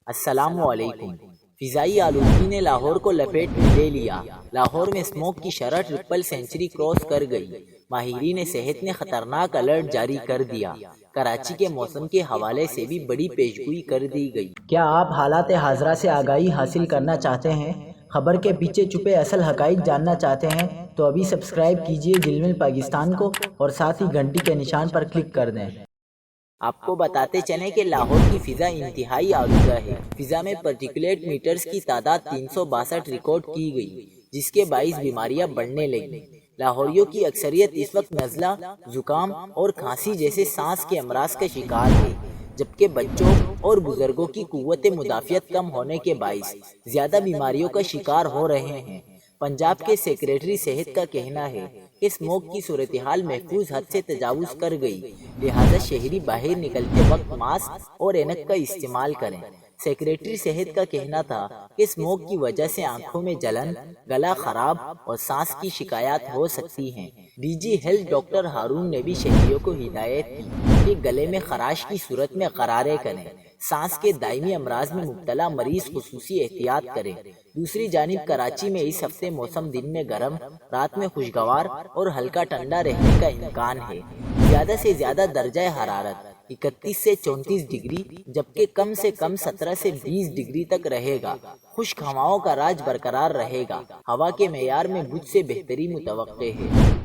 السلام علیکم۔ فضائی آلودگی نے لاہور کو لپیٹ میں لے لیا۔ لاہور میں اسموگ کی شرح ٹرپل سینچری کراس کر گئی۔ ماہرین صحت نے خطرناک الرٹ جاری کر دیا۔ کراچی کے موسم کے حوالے سے بھی بڑی پیشگوئی کر دی گئی۔ کیا آپ حالات حاضرہ سے آگاہی حاصل کرنا چاہتے ہیں؟ خبر کے پیچھے چھپے اصل حقائق جاننا چاہتے ہیں تو ابھی سبسکرائب کیجیے دل مل پاکستان کو اور ساتھ ہی گھنٹی کے نشان پر کلک کر دیں۔ آپ کو بتاتے چلیں کہ لاہور کی فضا انتہائی آلودہ ہے۔ فضا میں پارٹیکولیٹ میٹرز کی تعداد 362 ریکارڈ کی گئی، جس کے باعث بیماریاں بڑھنے لگیں۔ لاہوریوں کی اکثریت اس وقت نزلہ، زکام اور کھانسی جیسے سانس کے امراض کا شکار ہے، جبکہ بچوں اور بزرگوں کی قوت مدافعت کم ہونے کے باعث زیادہ بیماریوں کا شکار ہو رہے ہیں۔ پنجاب کے سیکریٹری صحت کا کہنا ہے کہ اسموگ کی صورتحال محفوظ حد سے تجاوز کر گئی، لہذا شہری باہر نکلتے وقت ماسک اور اینک کا استعمال کریں۔ سیکریٹری صحت کا کہنا تھا کہ اسموگ کی وجہ سے آنکھوں میں جلن، گلا خراب اور سانس کی شکایات ہو سکتی ہیں۔ D G health doctor Haroon نے بھی شہریوں کو ہدایت کی کہ گلے میں خراش کی صورت میں غرارے کریں۔ سانس کے دائمی امراض میں مبتلا مریض خصوصی احتیاط کریں۔ دوسری جانب کراچی میں اس ہفتے موسم دن میں گرم، رات میں خوشگوار اور ہلکا ٹھنڈا رہنے کا امکان ہے۔ زیادہ سے زیادہ درجہ حرارت 31 سے 34 ڈگری جبکہ کم سے کم 17 سے 20 ڈگری تک رہے گا۔ خشک ہواؤں کا راج برقرار رہے گا۔ ہوا کے معیار میں بجھ سے بہتری متوقع ہے۔